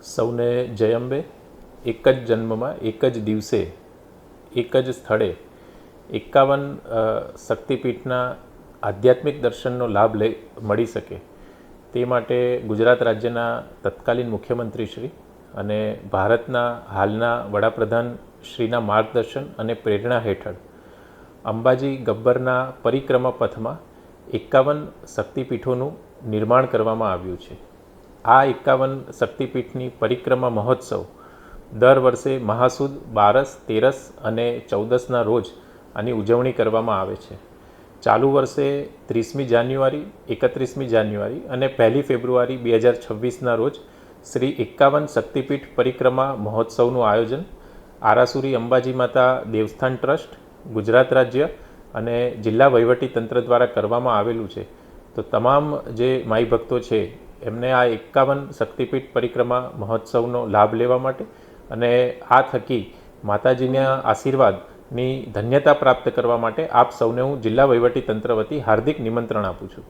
સૌને જય અંબે. એક જ જન્મમાં એક જ દિવસે એક જ સ્થળે 51 શક્તિપીઠના આધ્યાત્મિક દર્શનનો લાભ મળી શકે તે માટે ગુજરાત રાજ્યના તત્કાલીન મુખ્યમંત્રી શ્રી અને ભારતના હાલના વડાપ્રધાન શ્રીના માર્ગદર્શન અને પ્રેરણા હેઠળ અંબાજી ગબ્બરના પરિક્રમા પથમાં 51 શક્તિપીઠોનું નિર્માણ કરવામાં આવ્યું છે. આ 51 શક્તિપીઠની પરિક્રમા મહોત્સવ દર વર્ષે મહાસુદ 12, 13 અને 14ના રોજ આની ઉજવણી કરવામાં આવે છે. ચાલુ વર્ષે 30મી જાન્યુઆરી, 31મી જાન્યુઆરી અને 1 ફેબ્રુઆરી 2026ના રોજ શ્રી 51 શક્તિપીઠ પરિક્રમા મહોત્સવનું આયોજન આરાસુરી અંબાજી માતા દેવસ્થાન ટ્રસ્ટ, ગુજરાત રાજ્ય અને જિલ્લા વહીવટીતંત્ર દ્વારા કરવામાં આવેલું છે. તો તમામ જે માઈ ભક્તો છે એમને આ 51 શક્તિપીઠ પરિક્રમા મહોત્સવનો લાભ લેવા માટે અને આ થકી માતાજીના આશીર્વાદની ધન્યતા પ્રાપ્ત કરવા માટે આપ સૌને હું જિલ્લા વહીવટીતંત્ર વતી હાર્દિક નિમંત્રણ આપું છું.